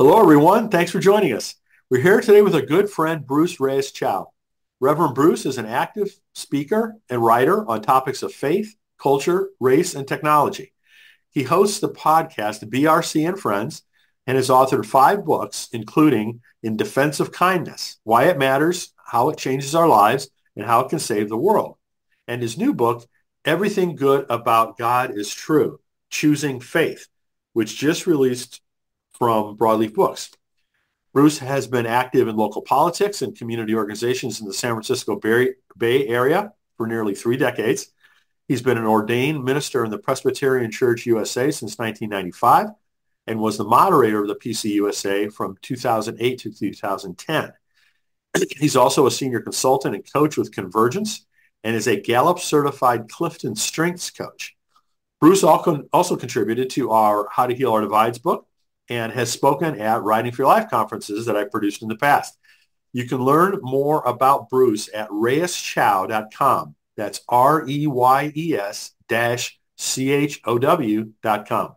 Hello, everyone. Thanks for joining us. We're here today with a good friend, Bruce Reyes Chow. Reverend Bruce is an active speaker and writer on topics of faith, culture, race, and technology. He hosts the podcast BRC and Friends and has authored 5 books, including In Defense of Kindness, Why It Matters, How It Changes Our Lives, and How It Can Save the World. And his new book, Everything Good About God is True, Choosing Faith, which just released from Broadleaf Books. Bruce has been active in local politics and community organizations in the San Francisco Bay Area for nearly 3 decades. He's been an ordained minister in the Presbyterian Church USA since 1995 and was the moderator of the PCUSA from 2008 to 2010. He's also a senior consultant and coach with Convergence and is a Gallup certified Clifton Strengths coach. Bruce also contributed to our How to Heal Our Divides book and has spoken at Writing for Your Life conferences that I've produced in the past. You can learn more about Bruce at reyeschow.com. That's REYES-CHOW.com.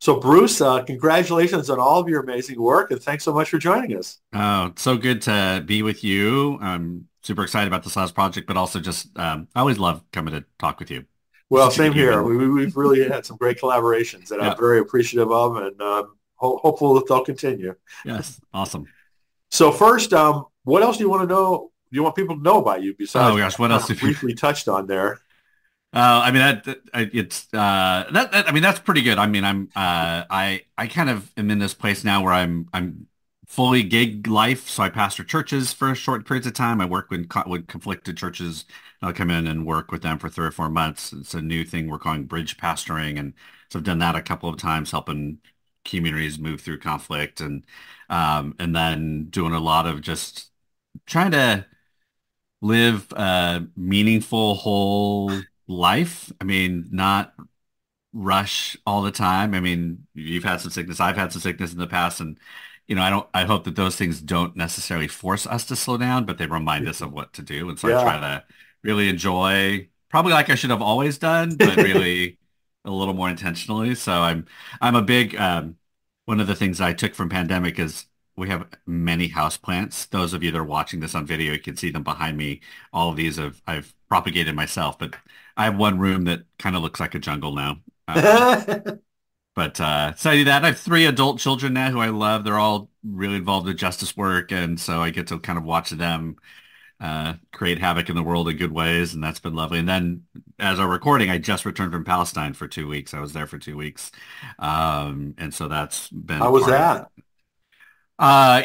So Bruce, congratulations on all of your amazing work, and thanks so much for joining us. Oh, it's so good to be with you. I'm super excited about this last project, but also just I always love coming to talk with you. Well, Such a same good here. human. We've really had some great collaborations that I'm Yeah. very appreciative of, and hopeful that they'll continue. Yes. Awesome. So first, what else do you want to know? Do you want people to know about you besides Oh what gosh, what I else kind of have you? briefly touched on there? I mean it's I mean that's pretty good. I mean I kind of am in this place now where I'm fully gig life, so I pastor churches for short periods of time. I work with conflicted churches. I'll come in and work with them for 3 or 4 months. It's a new thing we're calling bridge pastoring, and so I've done that a couple of times, helping communities move through conflict, and then doing a lot of just trying to live a meaningful whole life. I mean, not rush all the time. I mean, you've had some sickness, I've had some sickness in the past, and I hope that those things don't necessarily force us to slow down, but they remind us of what to do. And so I try Yeah. to really enjoy, probably like I should have always done, but really a little more intentionally. So I'm a big one of the things I took from pandemic is we have many house plants. Those of you that are watching this on video, you can see them behind me. All of these I've propagated myself, but I have one room that kind of looks like a jungle now. So I do that. I have 3 adult children now who I love. They're all really involved with justice work, and so I get to kind of watch them create havoc in the world in good ways, and that's been lovely. And then, as I'm recording, I just returned from Palestine for 2 weeks. I was there for 2 weeks, and so that's been How was part of. that?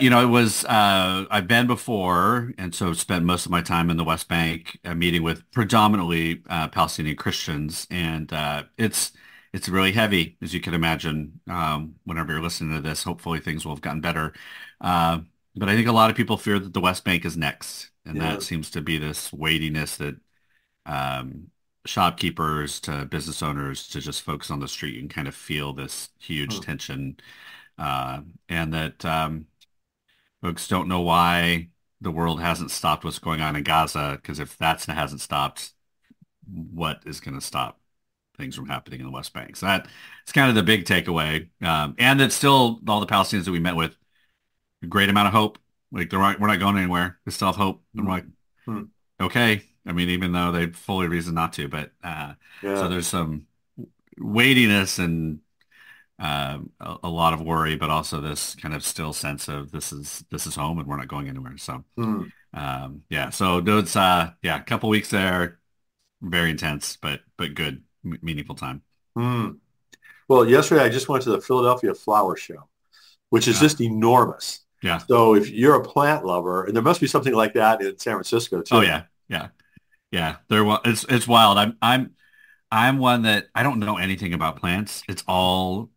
It was I've been before, and so spent most of my time in the West Bank, meeting with predominantly Palestinian Christians, and it's really heavy, as you can imagine. Whenever you're listening to this, hopefully things will have gotten better. Uh, but I think a lot of people fear that the West Bank is next, and Yeah. that seems to be this weightiness that um, shopkeepers to business owners to just folks on the street, you can kind of feel this huge Hmm. tension, and that folks don't know why the world hasn't stopped what's going on in Gaza, because if that hasn't stopped, what is going to stop things from happening in the West Bank? So it's kind of the big takeaway. And that still all the Palestinians that we met with, a great amount of hope. Like we're not going anywhere. We still have hope. And we're like, Hmm. okay. I mean, even though they fully reason not to, but so Yeah. there's some weightiness and a lot of worry, but also this kind of still sense of this is home and we're not going anywhere. So Hmm. yeah, so those yeah, a couple weeks there, very intense, but good, meaningful time. Hmm. Well, yesterday I just went to the Philadelphia Flower Show, which is Yeah, just enormous. yeah, So if you're a plant lover, and there must be something like that in San Francisco oh too. yeah, yeah, yeah. It's wild. I'm one that I don't know anything about plants. It's all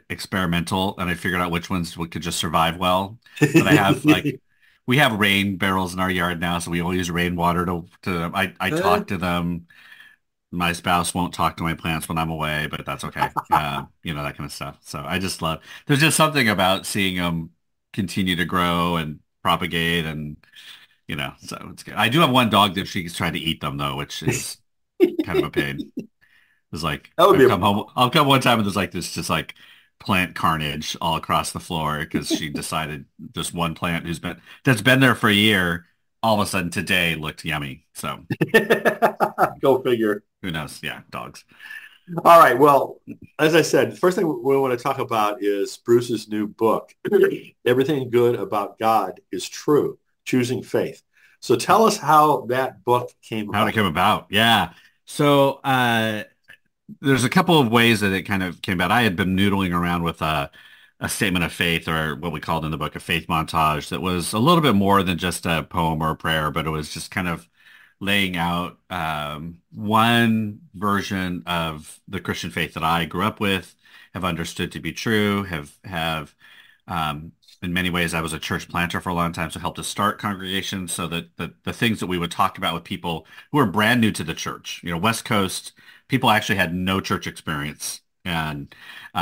experimental, and I figured out which ones could just survive well. But I have like we have rain barrels in our yard now, so we all use rainwater to I talk to them. My spouse won't talk to my plants when I'm away, but that's okay. That kind of stuff. So I just love, there's just something about seeing them continue to grow and propagate and, so it's good. I do have one dog that she's trying to eat them though, which is kind of a pain. It's like, That would be a I'll come one time and there's like this just like plant carnage all across the floor because she decided just one plant that's been there for a year, all of a sudden today looked yummy. So Go figure. who knows? Yeah, dogs. All right. Well, as I said, the first thing we want to talk about is Bruce's new book, Everything Good About God is True, Choosing Faith. So tell us how that book came How'd it about. come about? Yeah. So there's a couple of ways that it kind of came about. I had been noodling around with a statement of faith, or what we called in the book a faith montage, that was a little bit more than just a poem or a prayer, but it was just kind of laying out one version of the Christian faith that I grew up with, have understood to be true, have in many ways, I was a church planter for a long time, so helped to start congregations, so that the things that we would talk about with people who are brand new to the church, West Coast people actually had no church experience, and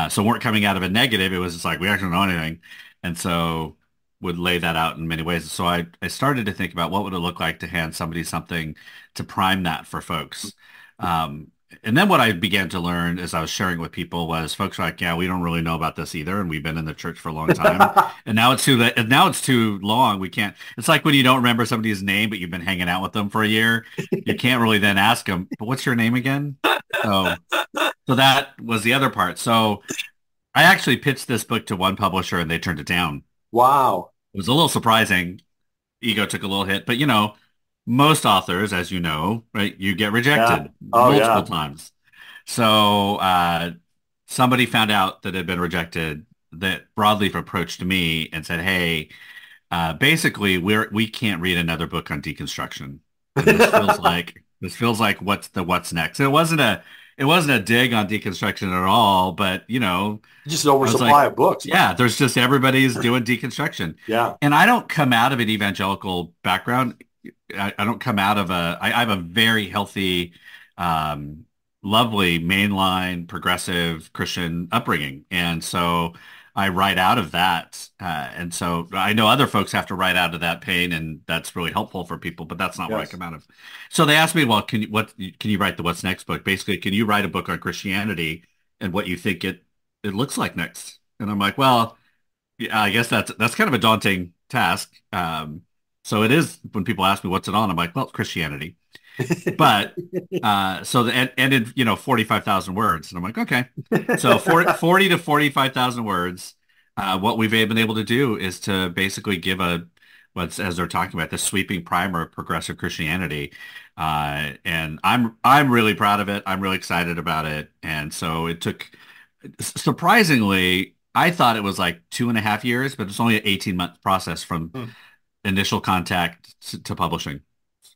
so weren't coming out of a negative. It was just like we actually don't know anything, and so would lay that out in many ways. So I started to think about what would it look like to hand somebody something to prime that for folks. Um, and then what I began to learn as I was sharing with people was folks were like, yeah, we don't really know about this either. And we've been in the church for a long time. And now it's too late. And now it's too long. We can't, it's like when you don't remember somebody's name, but you've been hanging out with them for a year. You can't really then ask them, but what's your name again? So, so that was the other part. So I actually pitched this book to one publisher and they turned it down. Wow. It was a little surprising. Ego took a little hit, but most authors, as you know, right, you get Yeah. rejected Oh, multiple yeah. times. So somebody found out that it had been rejected, that Broadleaf approached me and said, "Hey, basically we can't read another book on deconstruction, and this feels like what's next." And it wasn't a dig on deconstruction at all, but Just an I was oversupply like, of books, man. yeah, there's just everybody's doing deconstruction. Yeah. And I don't come out of an evangelical background. I don't come out of I have a very healthy, um, lovely mainline progressive Christian upbringing. And so I write out of that. And so I know other folks have to write out of that pain, and that's really helpful for people, but that's not what I Yes. come out of. So they asked me, well, can you write the what's next book? Basically, can you write a book on Christianity and what you think it looks like next? And I'm like, well, yeah, I guess that's kind of a daunting task. So it is when people ask me what's it on, I'm like, well, Christianity. But so and ended, 45,000 words. And I'm like, okay. So 40 to 45,000 words. What we've been able to do is to basically give what's, as they're talking about, the sweeping primer of progressive Christianity. And I'm really proud of it. I'm really excited about it. And so it took, surprisingly, I thought it was like 2.5 years, but it's only an 18-month process from Hmm. initial contact to publishing,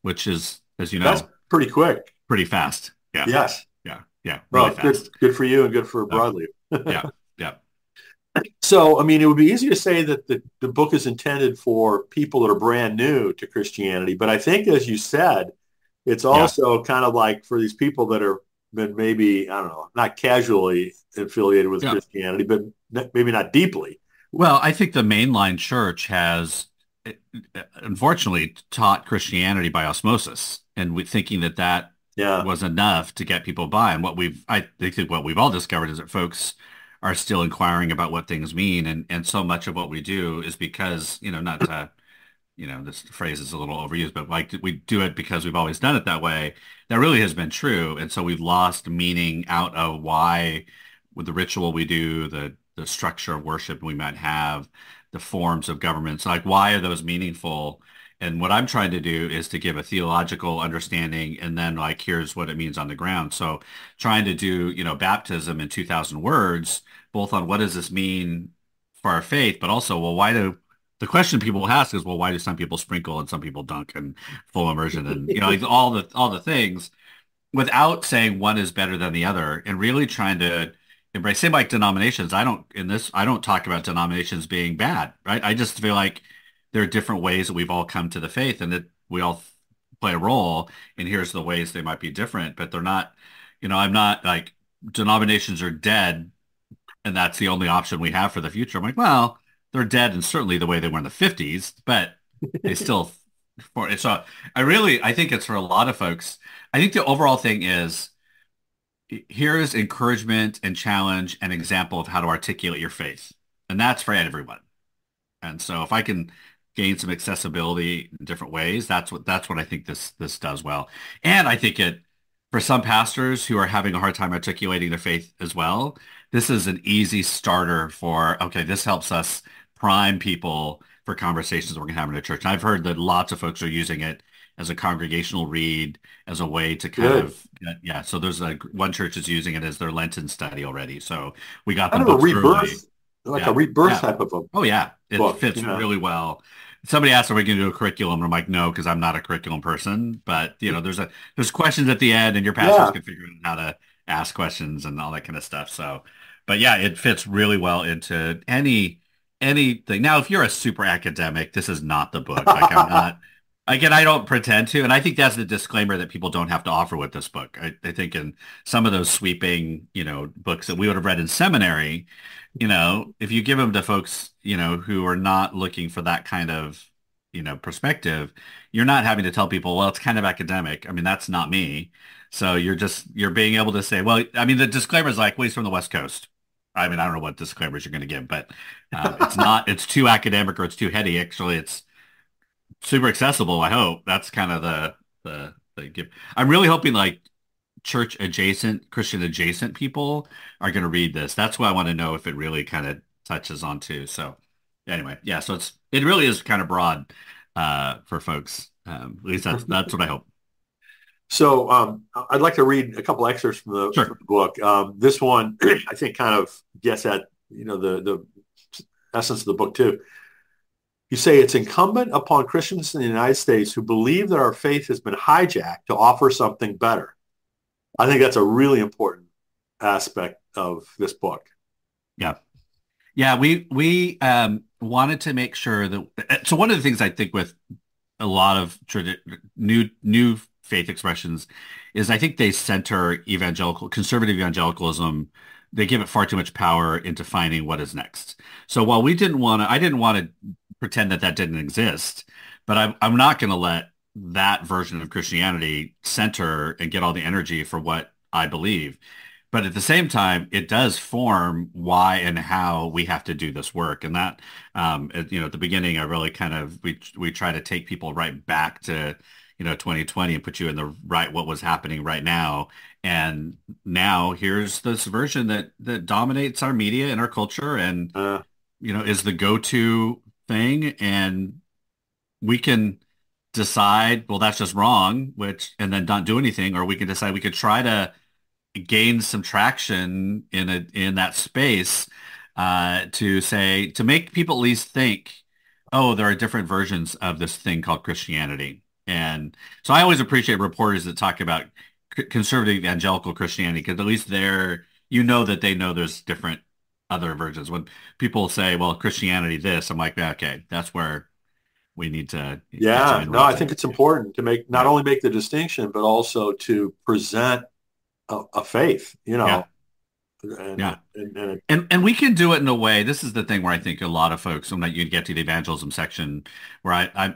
which is, as you That's know, pretty quick. pretty fast. Yeah. Yes. Yeah. Yeah. Really Well, good, fast. good for you and good for So, Broadleaf. yeah. Yeah. So, I mean, it would be easy to say that the book is intended for people that are brand new to Christianity, but I think, as you said, it's Yeah. also kind of like for these people that are been maybe, I don't know, not casually affiliated with Yeah. Christianity, but maybe not deeply. Well, I think the mainline church has, unfortunately, taught Christianity by osmosis, and thinking that Yeah. was enough to get people by. And I think what we've all discovered is that folks are still inquiring about what things mean, and so much of what we do is because, not to, this phrase is a little overused, but like we do it because we've always done it that way. That really has been true, and so we've lost meaning out of why, with the ritual we do, the structure of worship we might have, the forms of governments, like why are those meaningful? And what I'm trying to do is to give a theological understanding, and then like here's what it means on the ground. So trying to do, baptism in 2,000 words, both on what does this mean for our faith, but also, well, the question people ask is, well, why do some people sprinkle and some people dunk and full immersion and, like all the things, without saying one is better than the other, and really trying to embrace, same like denominations. I don't talk about denominations being bad, right? I just feel like there are different ways that we've all come to the faith, and that we all play a role, and here's the ways they might be different, but they're not, I'm not like denominations are dead and that's the only option we have for the future. I'm like, well, they're dead, and certainly the way they were in the 50s, but they still for it. So I think it's for a lot of folks. I think the overall thing is here's encouragement and challenge and example of how to articulate your faith. And that's for everyone. And so if I can gain some accessibility in different ways, that's what I think this does well. And I think it for some pastors who are having a hard time articulating their faith as well, this is an easy starter for, okay, this helps us prime people for conversations we're going to have in a church. And I've heard that lots of folks are using it as a congregational read, as a way to kind Good. of, yeah. So there's one church is using it as their Lenten study already. So we got Kind them of a books early. rebirth, like a Yeah. rebirth Yeah. type of a Oh yeah, it book. fits really well. Somebody asked, "Are we going to do a curriculum?" And I'm like, "No," because I'm not a curriculum person. But there's questions at the end, and your pastors Yeah. can figure out how to ask questions and all that kind of stuff. So, but yeah, it fits really well into anything. Now, if you're a super academic, this is not the book. Like I'm not. Again, I don't pretend to, and I think that's the disclaimer that people don't have to offer with this book. I think in some of those sweeping, books that we would have read in seminary, if you give them to folks, who are not looking for that kind of, perspective, you're not having to tell people, well, it's kind of academic. I mean, that's not me. So you're being able to say, well, I mean, the disclaimer is like, well, he's from the West Coast. I mean, I don't know what disclaimers you're going to give, but it's too academic or it's too heady. Actually, it's super accessible, I hope. That's kind of the give. I'm really hoping like church adjacent, Christian adjacent people are going to read this. That's what I want to know if it really kind of touches on too. So anyway, yeah, so it really is kind of broad for folks. At least that's what I hope. So I'd like to read a couple excerpts from Sure. the book. This one, I think, kind of gets at the essence of the book too. You say it's incumbent upon Christians in the United States who believe that our faith has been hijacked to offer something better. I think that's a really important aspect of this book. Yeah. Yeah, we wanted to make sure that so one of the things I think with a lot of new faith expressions is I think they center conservative evangelicalism. They give it far too much power in defining what is next. So while I didn't want to pretend that didn't exist, but I'm not going to let that version of Christianity center and get all the energy for what I believe. But at the same time, it does form why and how we have to do this work. And that, at the beginning, I really kind of, we try to take people right back to, 2020 and put you in what was happening right now. And now here's this version that dominates our media and our culture and, Uh, is the go-to thing. And we can decide, well, that's just wrong, and then not do anything, or we can decide we could try to gain some traction in that space to make people at least think, oh, there are different versions of this thing called Christianity. And so I always appreciate reporters that talk about conservative evangelical Christianity because at least that they know there's different other versions. When people say, well, Christianity this, I'm like, okay, that's where we need to get some yeah, no, I interruption. think it's important to make not Yeah. only make the distinction, but also to present a faith, Yeah. and, Yeah. and it, And we can do it in a way. This is the thing where I think a lot of folks, when you get to the evangelism section, where I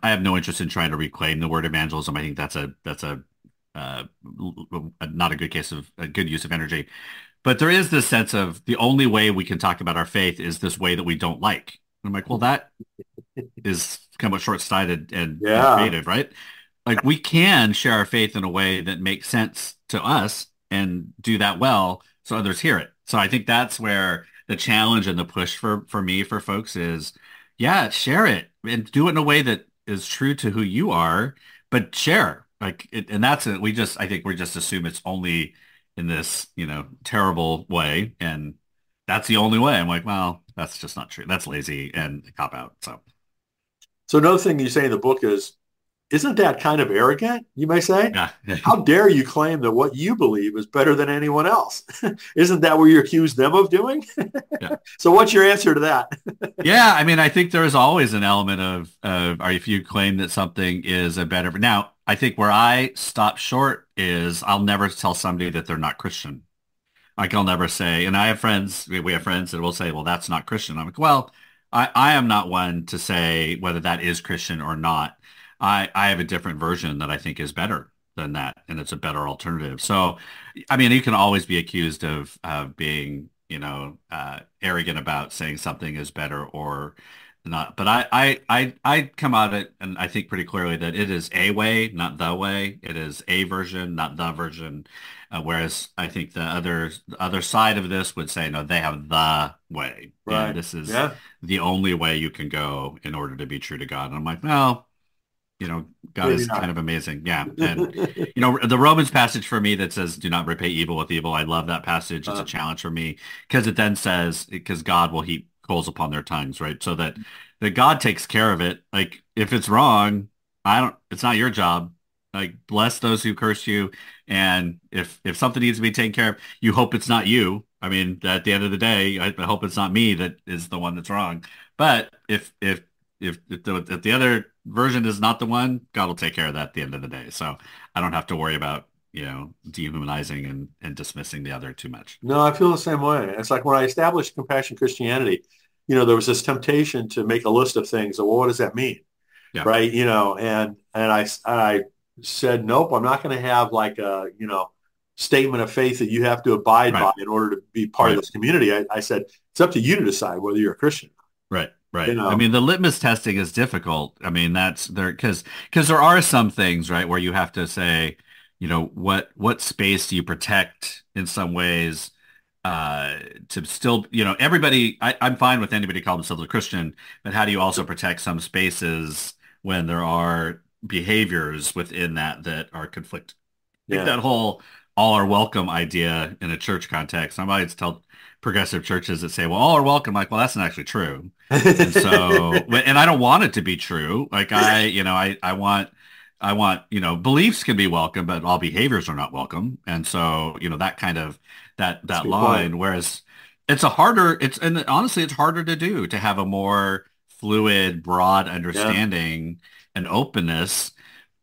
have no interest in trying to reclaim the word evangelism. I think that's uh, not a good case of a good use of energy. But there is this sense of the only way we can talk about our faith is this way that we don't like. And I'm like, well, that is kind of short-sighted and yeah, creative, right? Like we can share our faith in a way that makes sense to us and do that well so others hear it. So I think that's where the challenge and the push for me, for folks is, yeah, share it and do it in a way that is true to who you are, but share. And that's it. I think we just assume it's only in this, terrible way. And that's the only way. I'm like, well, that's just not true. That's lazy and a cop out. So so another thing you say in the book is, isn't that kind of arrogant, you may say? yeah. How dare you claim that what you believe is better than anyone else? Isn't that what you accuse them of doing? Yeah. So what's your answer to that? Yeah, I mean, I think there's always an element or if you claim that something is a better. Now, I think where I stop short is I'll never tell somebody that they're not Christian. Like I'll never say, and we have friends that will say, well, that's not Christian. I'm like, well, I am not one to say whether that is Christian or not. I have a different version that I think is better. than that, and it's a better alternative. So, I mean, you can always be accused of being, arrogant about saying something is better or not. But I come at it, and I think pretty clearly that it is a way, not the way. It is a version, not the version. Whereas I think the other side of this would say, no, they have the way, and Right. this is Yeah. the only way you can go in order to be true to God. And I'm like, well, God Maybe is kind not. of amazing. Yeah. And, the Romans passage for me that says, do not repay evil with evil. I love that passage. It's a Uh, challenge for me because it then says, because God will heap coals upon their tongues, right? So that God takes care of it. Like if it's wrong, it's not your job. Like bless those who curse you. And if something needs to be taken care of, you hope it's not you. I mean, at the end of the day, I hope it's not me that is the one that's wrong. But if the other version is not the one, God will take care of that at the end of the day. So I don't have to worry about, dehumanizing and dismissing the other too much. no, I feel the same way. It's like when I established Compassion Christianity, there was this temptation to make a list of things. Well, what does that mean? Yeah, Right. And I said, nope, I'm not going to have like a, statement of faith that you have to abide right, by in order to be part of right, this community. I said, it's up to you to decide whether you're a Christian. right, You right. I know, mean, the litmus testing is difficult. I mean, that's there because there are some things, right, where you have to say, what space do you protect in some ways to still, everybody, I'm fine with anybody calling themselves a Christian, but how do you also protect some spaces when there are behaviors within that are conflict? Like yeah. that whole all are welcome idea in a church context. I might tell progressive churches that say, well, all are welcome. Like, well, that's not actually true. And so, and I don't want it to be true. Like I want, beliefs can be welcome, but all behaviors are not welcome. And so, that kind of, That's a that good point. line, whereas and honestly, it's harder to do, to have a more fluid, broad Yeah. understanding and openness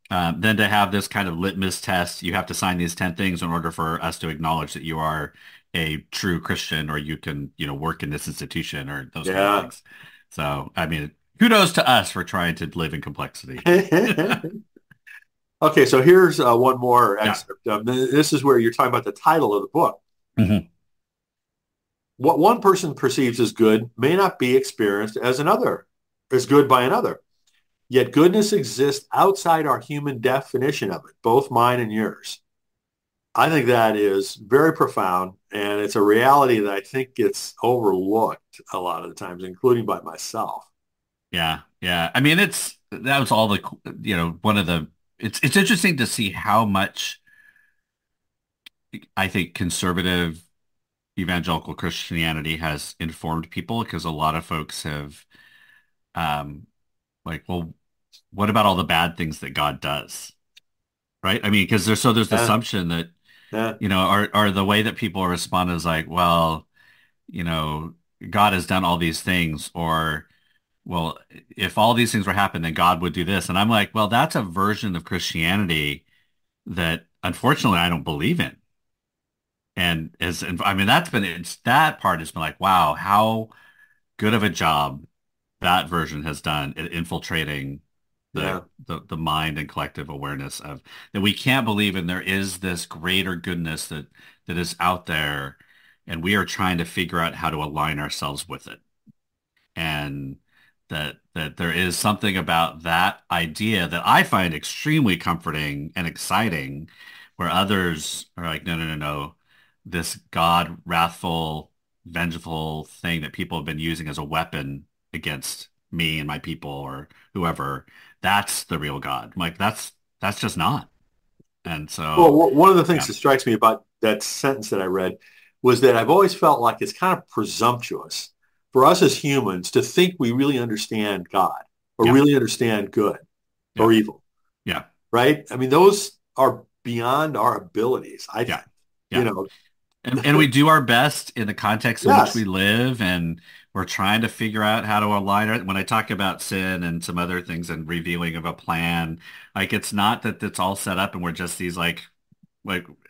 than to have this kind of litmus test. You have to sign these 10 things in order for us to acknowledge that you are a true Christian or you can, work in this institution or those kind of Yeah. things. So, I mean, kudos to us for trying to live in complexity. Okay, so here's one more Yeah. excerpt. This is where you're talking about the title of the book. Mhm. What one person perceives as good may not be experienced as good by another. Yet goodness exists outside our human definition of it, both mine and yours. I think that is very profound, and it's a reality that I think gets overlooked a lot of the times, including by myself. Yeah. Yeah. I mean, that was all one of it's interesting to see how much I think conservative evangelical Christianity has informed people because a lot of folks have, um, like, well, what about all the bad things that God does? Right? I mean, because there's the Yeah, assumption that, yeah, are the way that people respond is like, well, you know, God has done all these things, or, well, if all these things were happening, then God would do this. And I'm like, well, that's a version of Christianity that unfortunately I don't believe in. And I mean, that part has been like, wow, how good of a job that version has done at infiltrating the, yeah, the mind and collective awareness of that we can't believe in there is this greater goodness that is out there, and we are trying to figure out how to align ourselves with it. And that there is something about that idea that I find extremely comforting and exciting, where others are like, no, no, no, no, this God wrathful, vengeful thing that people have been using as a weapon against me and my people or whoever, that's the real God. I'm like, that's just not. And Well, so, one of the things yeah, that strikes me about that sentence that I read was that I've always felt like it's kind of presumptuous for us as humans to think we really understand God or yeah, really understand good yeah, or evil, yeah, right? I mean, those are beyond our abilities, I yeah, think. You yeah. know, And we do our best in the context in which we yes, live, and we're trying to figure out how to align it. When I talk about sin and some other things and revealing of a plan, like it's not that it's all set up and we're just these like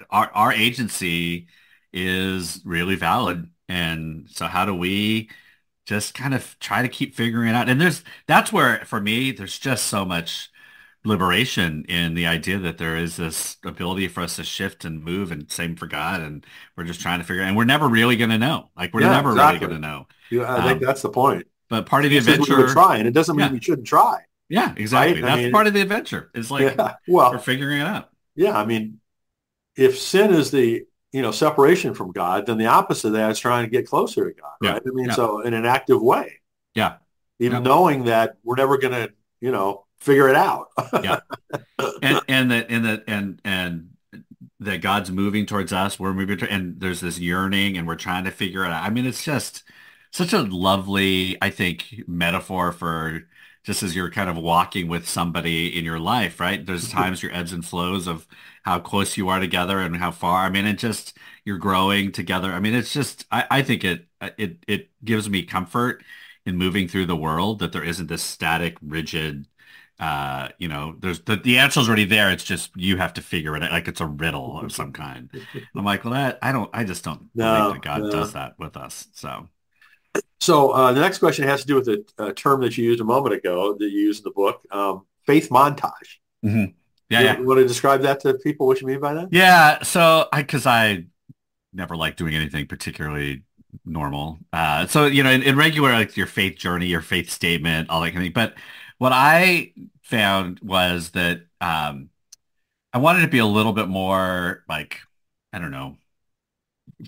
our agency is really valid. And so how do we just kind of try to keep figuring it out? And that's where for me, there's just so much liberation in the idea that there is this ability for us to shift and move, and same for God. And we're just trying to figure and we're never really going to know. Like we're Yeah, never really going exactly. to know. Yeah, I think Um, that's the point. but part of the Just because we would adventure, try, and it doesn't mean yeah, we shouldn't try, yeah, right? exactly. I That's mean, part of the adventure. Is like yeah. we're Well, figuring it out. yeah. I mean, if sin is the separation from God, then the opposite of that is trying to get closer to God, Yeah, right? I mean, yeah, so in an active way, yeah, even yeah, knowing that we're never going to, figure it out. yeah. And that God's moving towards us, we're moving to, and there's this yearning, and we're trying to figure it out. I mean, it's just such a lovely, I think, metaphor for just as you're kind of walking with somebody in your life, right? There's times your ebbs and flows of how close you are together and how far. I mean, it just you're growing together. I mean, it's just I think it gives me comfort in moving through the world that there isn't this static, rigid there's the answer's already there. It's just you have to figure it out, like it's a riddle of some kind. I'm like, well, I just don't believe that No, God does no. that with us. So, So the next question has to do with a term that you used a moment ago that you use in the book, faith montage. mhm. Yeah, You yeah, want to describe that to people? What you mean by that? yeah. So, because I never liked doing anything particularly normal. So in regular like your faith journey, your faith statement, all that kind of thing. But what I found was that I wanted to be a little bit more like I don't know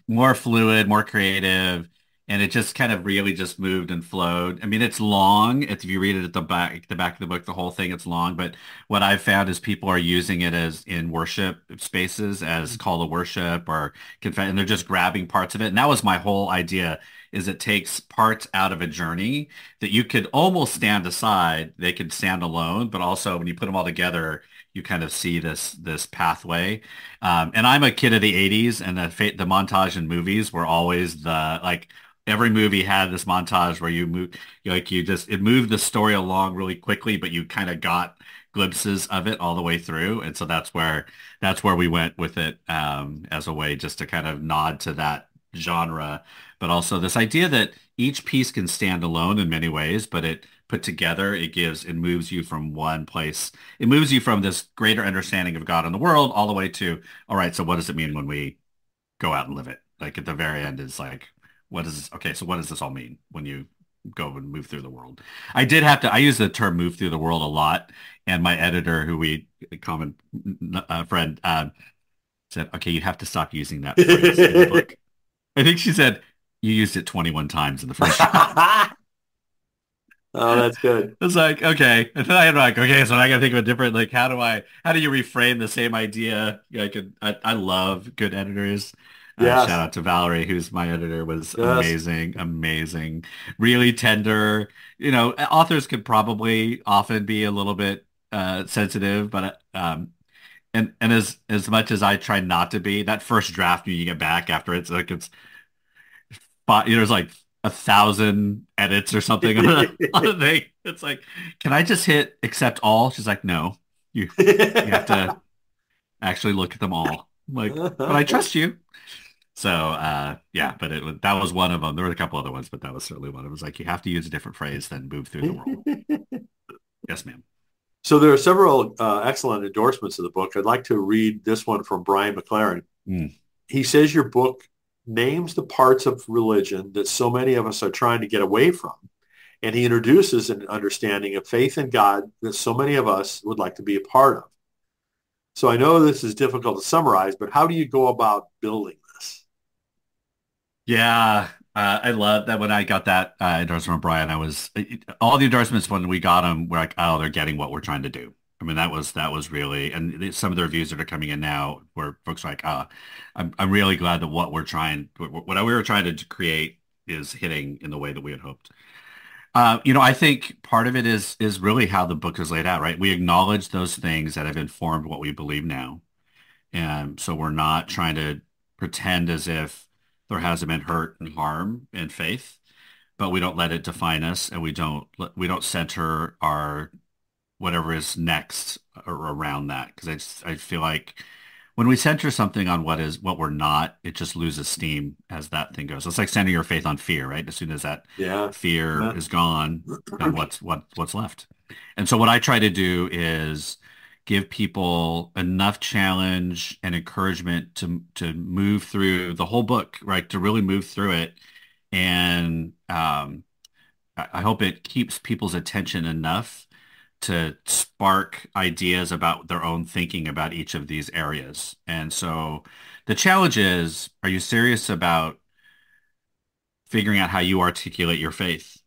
more fluid, more creative, and it just kind of really just moved and flowed. I mean, it's long. If you read it at the back of the book, the whole thing, it's long. But what I've found is people are using it as in worship spaces as call to worship or confess, and they're just grabbing parts of it. And that was my whole idea. Is it takes parts out of a journey that you could almost stand aside. They could stand alone, but also when you put them all together, you kind of see this pathway. And I'm a kid of the 80s, and the montage in movies were always the like every movie had this montage where you move like you just it moved the story along really quickly, but you kind of got glimpses of it all the way through. And so that's where we went with it as a way just to kind of nod to that genre, but also this idea that each piece can stand alone in many ways, but it put together, it moves you from one place. It moves you from this greater understanding of God and the world all the way to, all right, so what does it mean when we go out and live it? Like at the very end is like, okay, so what does this all mean when you go and move through the world? I use the term move through the world a lot. And my editor, who a common friend, said, okay, you have to stop using that phrase in the book. I think she said, you used it 21 times in the first chapter. Oh, that's good. It's like, okay. And then I'm like, okay, so I gotta think of a different, like, how do you reframe the same idea? I love good editors. Shout Yes, out to Valerie, who's my editor, was yes. amazing, amazing, really tender. Authors could probably often be a little bit sensitive, but and as much as I try not to be, that first draft you get back after there's like 1,000 edits or something on a thing. It's like, can I just hit accept all? She's like, no, you have to actually look at them all. I'm like, but I trust you. So yeah, but that was one of them. There were a couple other ones, but that was certainly one. It was like you have to use a different phrase than move through the world. Yes, ma'am. So there are several excellent endorsements of the book. I'd like to read this one from Brian McLaren. Mm. He says your book names the parts of religion that so many of us are trying to get away from. And he introduces an understanding of faith in God that so many of us would like to be a part of. So I know this is difficult to summarize, but how do you go about building this? Yeah, I love that when I got that endorsement from Brian, all the endorsements when we got them were like, oh, they're getting what we're trying to do. I mean, that was really, and some of the reviews that are coming in now where folks are like, I'm really glad that what we were trying to create is hitting in the way that we had hoped. I think part of it is really how the book is laid out, right? We acknowledge those things that have informed what we believe now. And so we're not trying to pretend as if there hasn't been hurt and harm in faith, but we don't let it define us, and we don't center our whatever is next around that because I feel like when we center something on what we're not, it just loses steam as that thing goes. It's like centering your faith on fear, right? As soon as that Yeah. fear Yeah. is gone, then what's left? And so what I try to do is give people enough challenge and encouragement to move through the whole book, right? To really move through it. And I hope it keeps people's attention enough to spark ideas about their own thinking about each of these areas. And so the challenge is, are you serious about figuring out how you articulate your faith?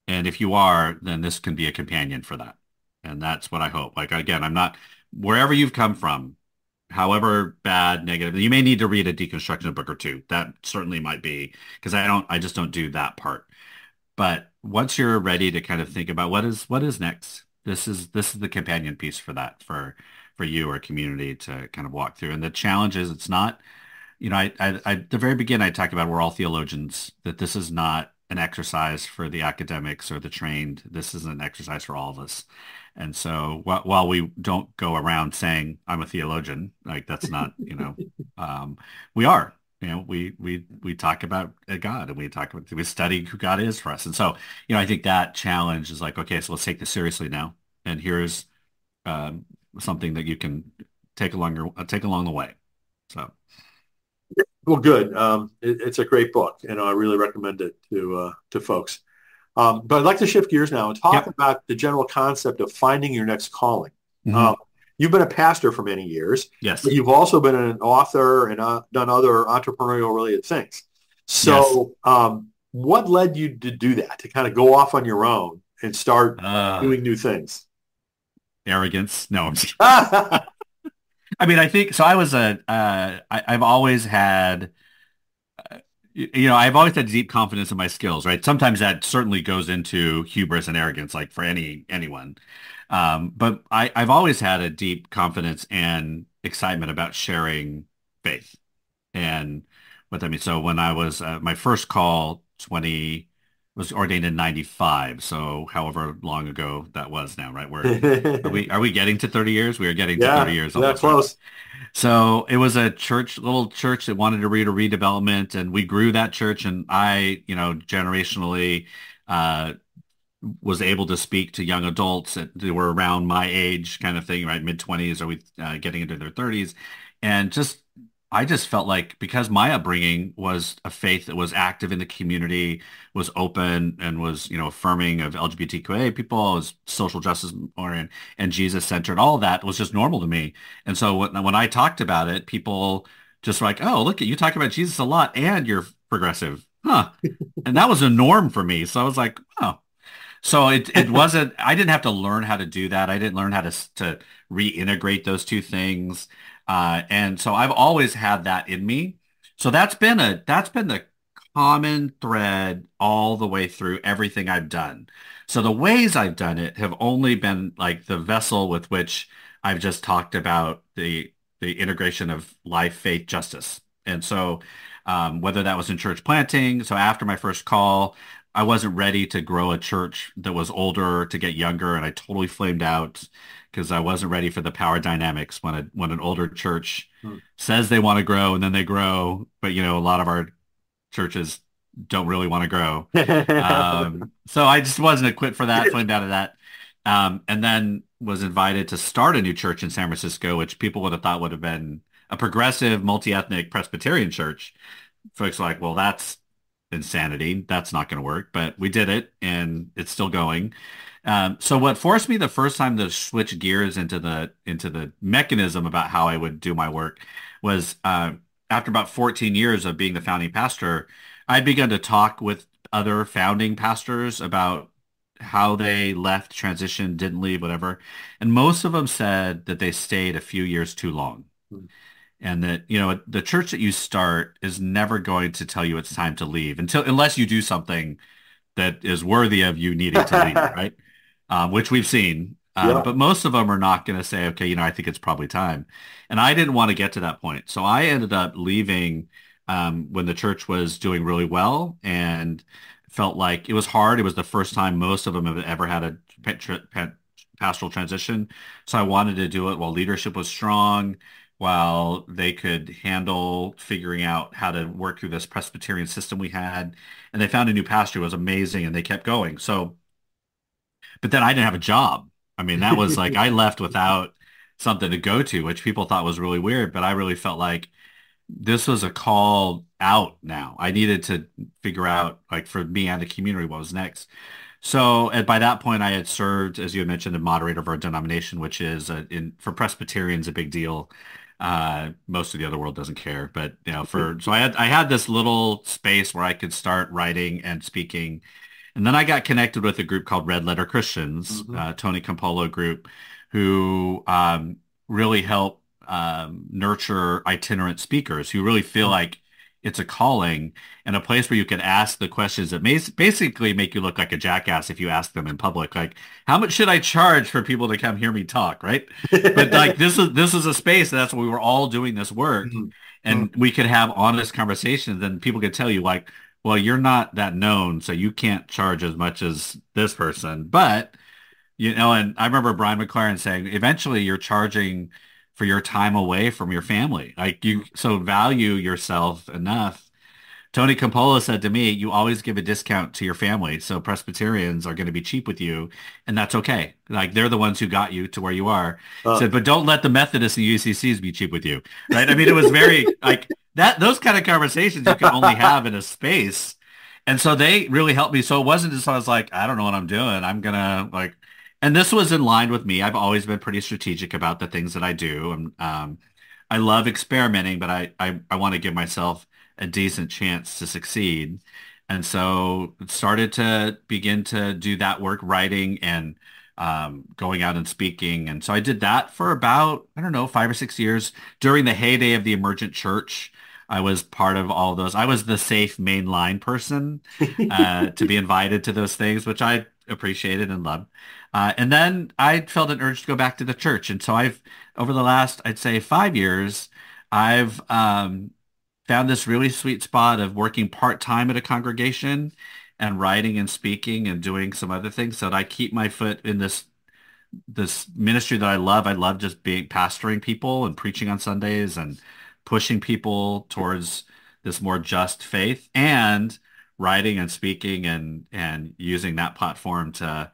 And if you are, then this can be a companion for that. And that's what I hope. Like, again, I'm not, wherever you've come from, however bad, negative, you may need to read a deconstruction book or two. That certainly might be, because I just don't do that part. But once you're ready to kind of think about what is next, this is the companion piece for that, for you or a community to kind of walk through. And the challenge is it's not, at the very beginning, I talked about we're all theologians, that this is not an exercise for the academics or the trained. This is an exercise for all of us. And so while we don't go around saying I'm a theologian, like that's not, we are, we talk about God, and we study who God is for us. And so, I think that challenge is like, okay, so let's take this seriously now. And here's um, something that you can take along the way. So. Well, good. It's a great book. I really recommend it to folks. But I'd like to shift gears now and talk Yep. about the general concept of finding your next calling. Hmm. Um, you've been a pastor for many years, but Yes. you've also been an author and done other entrepreneurial related things. Yes. So, what led you to do that, to kind of go off on your own and start Uh, doing new things? Arrogance. No, I'm just I mean, I think so. I've always had, I've always had deep confidence in my skills, right? Sometimes that certainly goes into hubris and arrogance, like for anyone. But I've always had a deep confidence and excitement about sharing faith and what that means. So when I was my first call, 20 was ordained in 95. So however long ago that was now, right? Are we getting to 30 years? We are getting to 30 Yeah, years yeah, almost, right? close. So it was a little church that wanted to read a redevelopment, and we grew that church. And I, generationally, uh, was able to speak to young adults that they were around my age, kind of thing, right? Mid-20s, or we getting into their 30s, and I just felt like because my upbringing was a faith that was active in the community, was open, and was, affirming of LGBTQA people, was social justice oriented and Jesus centered, all of that was just normal to me. And so when I talked about it, people just were like, oh, look at you talk about Jesus a lot and you're progressive. Huh. And that was a norm for me. So I was like, oh. So it wasn't, I didn't have to learn how to do that. I didn't learn how to reintegrate those two things. And so I've always had that in me. So that's been the common thread all the way through everything I've done. So the ways I've done it have only been like the vessel with which I've just talked about the integration of life, faith, justice. And so whether that was in church planting, so after my first call, I wasn't ready to grow a church that was older to get younger, and I totally flamed out because I wasn't ready for the power dynamics when an older church Hmm. says they want to grow and then they grow, but a lot of our churches don't really want to grow. So I just wasn't equipped for that, flamed out of that. And then was invited to start a new church in San Francisco, which people would have thought would have been a progressive, multi-ethnic Presbyterian church. Folks are like, well, that's insanity. That's not going to work. But we did it, and it's still going. So what forced me the first time to switch gears into the mechanism about how I would do my work was after about 14 years of being the founding pastor, I'd begun to talk with other founding pastors about how they left, transitioned, didn't leave, whatever. And most of them said that they stayed a few years too long. And that, the church that you start is never going to tell you it's time to leave unless you do something that is worthy of you needing to leave, right? Which we've seen. Yeah. But most of them are not going to say, okay, I think it's probably time. And I didn't want to get to that point. So I ended up leaving when the church was doing really well and felt like it was hard. It was the first time most of them have ever had a pastoral transition. So I wanted to do it while leadership was strong, while they could handle figuring out how to work through this Presbyterian system we had. And they found a new pastor who was amazing and they kept going. So, but then I didn't have a job. I mean, that was like I left without something to go to, which people thought was really weird, but I really felt like this was a call out now. I needed to figure out, like for me and the community, what was next. So by that point, I had served, as you had mentioned, the moderator of our denomination, which is for Presbyterians a big deal. Most of the other world doesn't care, but so I had this little space where I could start writing and speaking, and then I got connected with a group called Red Letter Christians, Hmm. Tony Campolo group, who really help nurture itinerant speakers who really feel like it's a calling and a place where you can ask the questions that may basically make you look like a jackass if you ask them in public. Like, how much should I charge for people to come hear me talk, right? But like this is a space that's where we were all doing this work Mhm. and we could have honest conversations and people could tell you like, well, you're not that known, so you can't charge as much as this person. But and I remember Brian McLaren saying, eventually you're charging for your time away from your family. Like you so value yourself enough. Tony Campolo said to me, you always give a discount to your family. So Presbyterians are going to be cheap with you, and that's okay. Like they're the ones who got you to where you are. He Uh, said, but don't let the Methodists and UCCs be cheap with you. Right. I mean, it was very like that, those kind of conversations you can only have in a space. And so they really helped me. So it wasn't just I was like, I don't know what I'm doing. I'm gonna like, and this was in line with me. I've always been pretty strategic about the things that I do. And I love experimenting, but I want to give myself a decent chance to succeed. And so started to begin to do that work, writing and going out and speaking. And so I did that for about, I don't know, 5 or 6 years during the heyday of the emergent church. I was part of all those. I was the safe mainline person to be invited to those things, which I appreciated and loved. And then I felt an urge to go back to the church. And so over the last, I'd say 5 years, I've found this really sweet spot of working part-time at a congregation and writing and speaking and doing some other things so that I keep my foot in this ministry that I love. I love just being pastoring people and preaching on Sundays and pushing people towards this more just faith and writing and speaking and using that platform to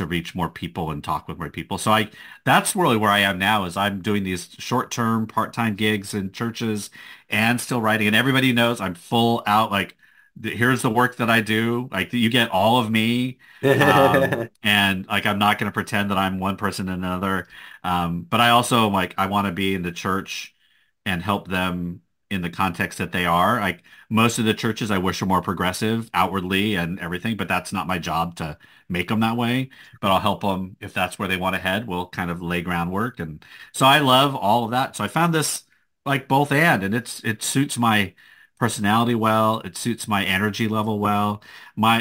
reach more people and talk with more people. So that's really where I am now is I'm doing these short-term part-time gigs in churches and still writing. And everybody knows I'm full out like here's the work that I do. Like you get all of me. And like I'm not going to pretend that I'm one person and another. But I also like I want to be in the church and help them in the context that they are. Like most of the churches I wish are more progressive outwardly and everything, but that's not my job to make them that way. But I'll help them if that's where they want to head. We'll kind of lay groundwork. And so I love all of that. So I found this like both and it suits my personality well. It suits my energy level well. My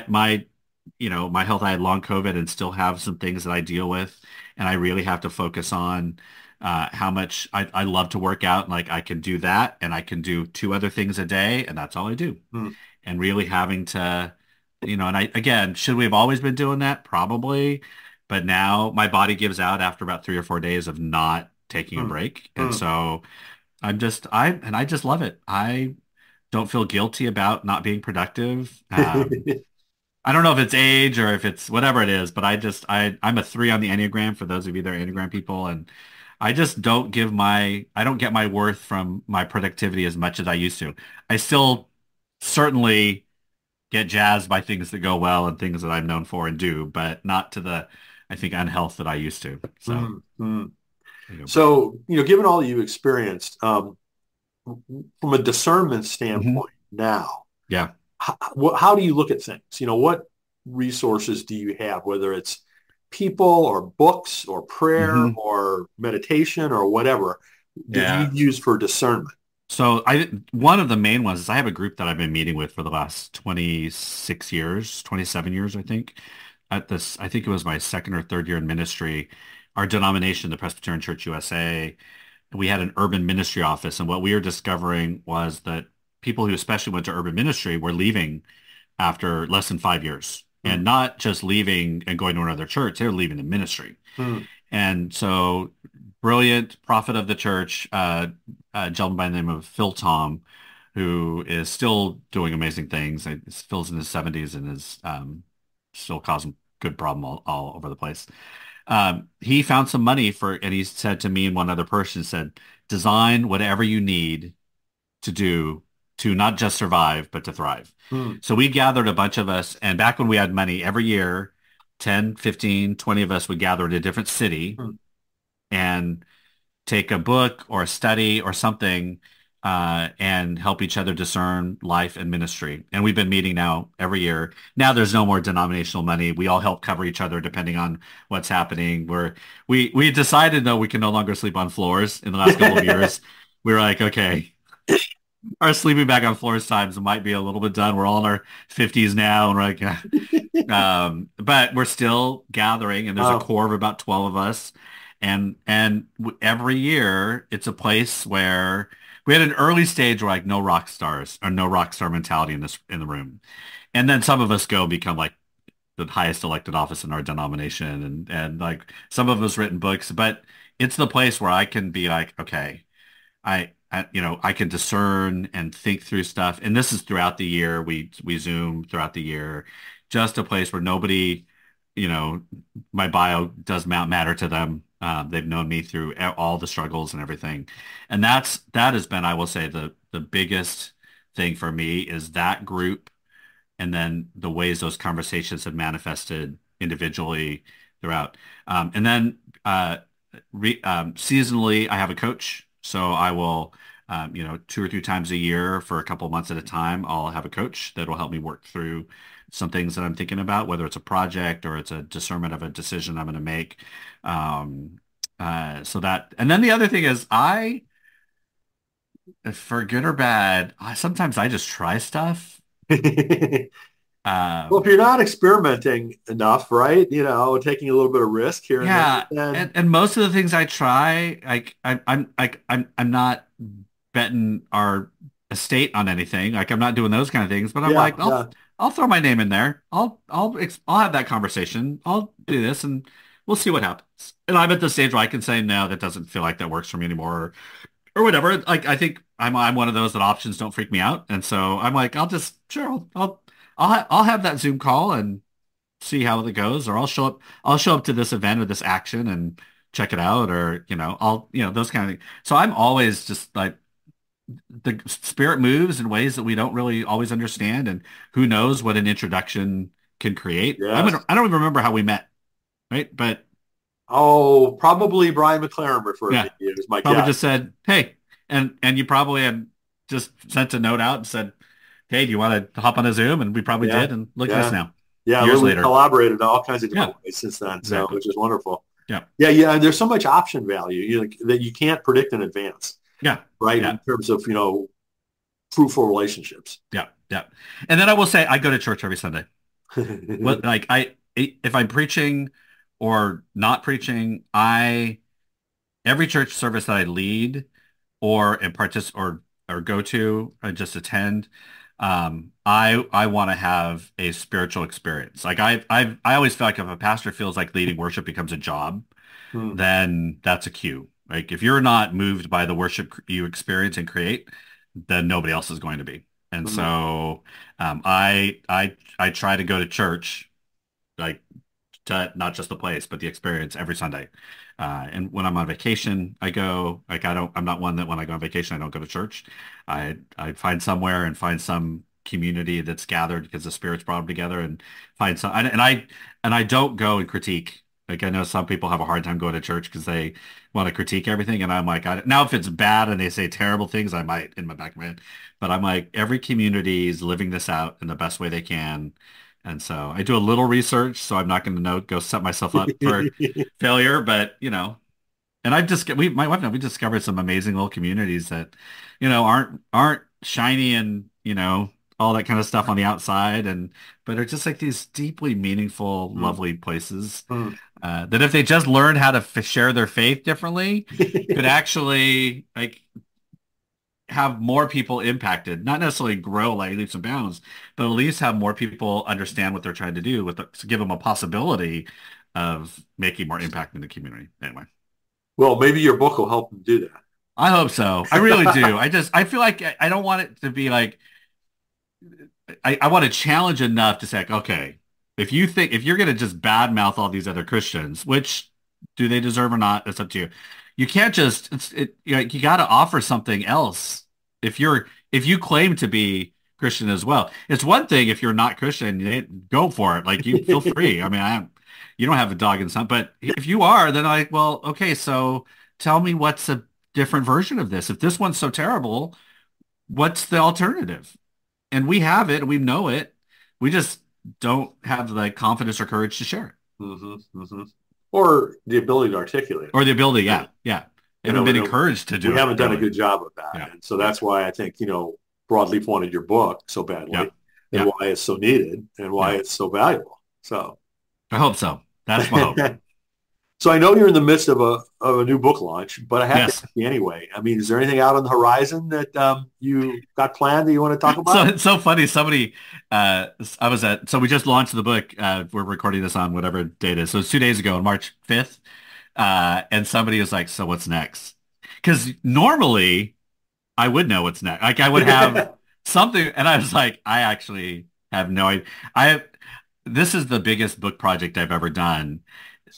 health, I had long COVID and still have some things that I deal with. And I really have to focus on how much I love to work out. And like I can do that and I can do two other things a day and that's all I do. Hmm. And really having to, and again, should we have always been doing that? Probably. But now my body gives out after about 3 or 4 days of not taking a Hmm. break. And Hmm. so I just love it. I don't feel guilty about not being productive. I don't know if it's age or if it's whatever it is, but I'm a 3 on the Enneagram for those of you that are Enneagram people. And I just I don't get my worth from my productivity as much as I used to. I still certainly get jazzed by things that go well and things that I'm known for and do, but not to the, I think, unhealth that I used to. So, Hmm. Hmm. you know. So, given all you experienced, from a discernment Mhm. standpoint now, Yeah. how do you look at things? What resources do you have, whether it's people or books or prayer Hmm. or meditation or whatever that you Yeah. use for discernment? So one of the main ones is I have a group that I've been meeting with for the last 26 years, 27 years, I think. I think it was my second or third year in ministry. Our denomination, the Presbyterian Church USA, we had an urban ministry office. And what we were discovering was that people who especially went to urban ministry were leaving after less than 5 years. Hmm. And not just leaving and going to another church, they were leaving the ministry. Hmm. And so brilliant prophet of the church, a gentleman by the name of Phil Tom, who is still doing amazing things. Phil's in his 70s and is still causing good problem all over the place. He found some money and he said to me and one other person, said, design whatever you need to do to not just survive, but to thrive. Hmm. So we gathered a bunch of us, and back when we had money every year, 10, 15, 20 of us would gather in a different city Hmm. and take a book or a study or something and help each other discern life and ministry. And we've been meeting now every year. Now there's no more denominational money. We all help cover each other depending on what's happening. We decided though we can no longer sleep on floors in the last couple of years. We were like, okay, our sleeping bag on floors times might be a little bit done. We're all in our 50s now, and we're like, but we're still gathering, and there's a Wow. core of about 12 of us, and every year it's a place where we had an early stage where like no rock stars or no rock star mentality in the room, and then some of us go become like the highest elected office in our denomination, and like some of us written books, but it's the place where I can be like, okay. I can discern and think through stuff. And this is throughout the year. We Zoom throughout the year. Just a place where nobody, you know, my bio does not matter to them. They've known me through all the struggles and everything. And that has been, I will say, the biggest thing for me is that group and then the ways those conversations have manifested individually throughout. And then seasonally, I have a coach, so I will, 2 or 3 times a year for a couple of months at a time, I'll have a coach that will help me work through some things that I'm thinking about, whether it's a project or it's a discernment of a decision I'm going to make. Um, and then the other thing is for good or bad, sometimes I just try stuff. Well, if Um, you're not experimenting enough, right? Taking a little bit of risk here and there, Yeah, then and most of the things I try, I'm not betting our estate on anything. Like I'm not doing those kind of things. But I'm yeah, like, yeah, I'll throw my name in there. I'll have that conversation. I'll do this, and we'll see what happens. And I'm at the stage where I can say no, that doesn't feel like that works for me anymore, or whatever. Like I think I'm one of those that options don't freak me out, and so I'm like, I'll just sure I'll have that Zoom call and see how it goes, or I'll show up to this event or this action and check it out, or those kind of things. So I'm always just like the spirit moves in ways that we don't really always understand, and who knows what an introduction can create. yes. I don't even remember how we met, right? But Oh, probably Brian McLaren referred me yeah, to you as my probably guest. just said, hey, and you probably had just sent a note out and said, hey, do you want to hop on a Zoom? And we probably Yeah, did, and look at us yeah, now, yeah. years We've later. collaborated in all kinds of different Yeah, ways since then, so exactly. which is wonderful. Yeah, Yeah, yeah. There's so much option value that you can't predict in advance, yeah, right? yeah. In terms of fruitful relationships. Yeah, yeah. And then I will say I go to church every Sunday. What like if I'm preaching or not preaching, I every church service that I lead or and or go to or just attend, I want to have a spiritual experience. Like I always feel like if a pastor feels like leading worship becomes a job, Hmm. then that's a cue. Like if you're not moved by the worship you experience and create, then nobody else is going to be. And Hmm. so I try to go to church like to not just the place, but the experience every Sunday. And when I'm on vacation, I go like I'm not one that when I go on vacation, I don't go to church. I find somewhere and find some community that's gathered because the Spirit's brought them together and find some, and I don't go and critique. Like I know some people have a hard time going to church because they want to critique everything. And I'm like, now if it's bad and they say terrible things, I might in my back of my head. But I'm like, every community is living this out in the best way they can. And so I do a little research, so I'm not going to go set myself up for failure. But and my wife and I, we discovered some amazing little communities that, aren't shiny and all that kind of stuff on the outside, but are just like these deeply meaningful, Hmm. lovely places Hmm. that if they just learned how to share their faith differently, could actually like have more people impacted, not necessarily grow like leaps and bounds, but at least have more people understand what they're trying to do to give them a possibility of making more impact in the community. Anyway. Well, maybe your book will help them do I hope so. I really do. I feel like I don't want it to be like, I want to challenge enough to say, like, okay, if you're going to just badmouth all these other Christians, which do they deserve or not? It's up to you. You can't just, you got to offer something else. If you claim to be Christian as well, it's one thing if you're not Christian, go for it. Like you feel free. I mean, you don't have a dog in some, but if you are, then well, okay, so tell me what's a different version of this. If this one's so terrible, what's the alternative? And we have it, we know it. We just don't have the confidence or courage to share it. hmm hmm Or the ability to articulate it. Or the ability, yeah, yeah. You Haven't know, been encouraged to we do it, haven't done a really. good job of that. Yeah, And so yeah, that's why I think, Broadleaf wanted your book so badly yeah, and yeah, why it's so needed and why yeah. it's so valuable. So, I hope so. That's my hope. so I know you're in the midst of a new book launch, but I have to Yes. ask you anyway. I mean, is there anything out on the horizon that you got planned that you want to talk So about? it's so funny. Somebody, so we just launched the book. We're recording this on whatever date it is. So it's 2 days ago on March 5th. And somebody was like, so what's next? Because normally I would know what's next. Like I would have something, and I was like, I actually have no idea. This is the biggest book project I've ever done,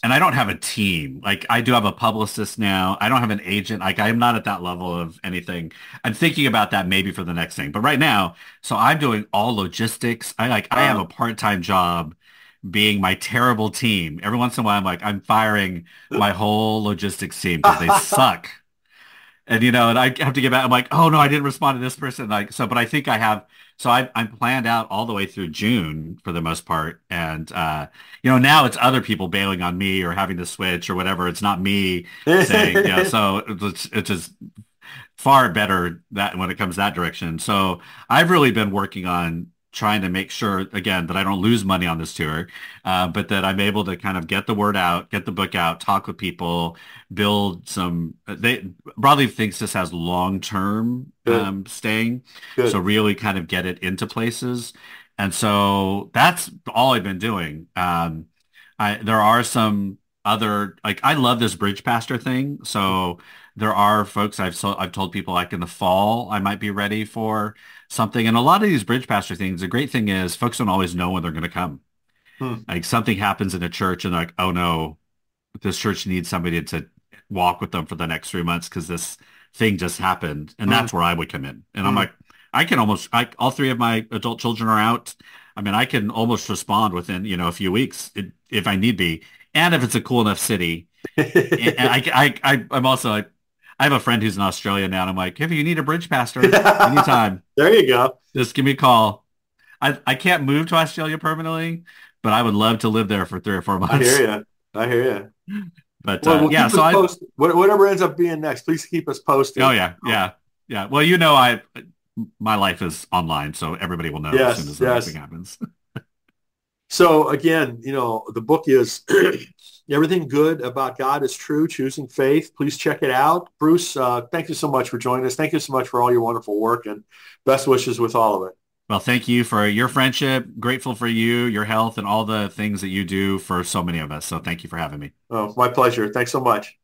and I don't have a team. Like I do have a publicist now. I don't have an agent. Like I'm not at that level of anything. I'm thinking about that maybe for the next thing. But right now, so I'm doing all logistics. I have Uh, a part-time job being my terrible team. Every once in a while, I'm firing my whole logistics team because they suck. And and I have to get back. I'm like, oh no, I didn't respond to this person. Like so, but I think I have. So I'm planned out all the way through June for the most part. And now it's other people bailing on me or having to switch or whatever. It's not me saying, so it's just far better that when it comes that direction. So I've really been working on trying to make sure again that I don't lose money on this tour, but that I'm able to kind of get the word out, get the book out, talk with people, build some. They Broadleaf thinks this has long-term good, staying, so good. really kind of get it into places, and so that's all I've been doing. There are some other like I love this bridge pastor thing, so there are folks I've told people like in the fall I might be ready for something. And a lot of these bridge pastor things, the great thing is folks don't always know when they're going to come. Hmm. Like something happens in a church and they're like, oh no, this church needs somebody to walk with them for the next 3 months because this thing just happened. And Hmm. that's where I would come in. And I'm Hmm. like, all three of my adult children are out. I mean, I can almost respond within, a few weeks if I need be. And if it's a cool enough city. And I'm also like, I have a friend who's in Australia now, and I'm like, if you need a bridge pastor anytime, There you go. just give me a call. I can't move to Australia permanently, but I would love to live there for 3 or 4 I hear months. you. I hear you. But Well, we'll yeah, keep so us posted. Whatever ends up being next, please keep us oh posted. yeah, yeah, yeah. Well, my life is online, so everybody will know as soon Yes, as the next thing yes. happens. So again, the book is Everything Good About God is True, Choosing Faith. Please check it out. Bruce, thank you so much for joining us. Thank you so much for all your wonderful work and best wishes with all of it. Well, thank you for your friendship. Grateful for you, your health, and all the things that you do for so many of us. So thank you for having me. Oh, my pleasure. Thanks so much.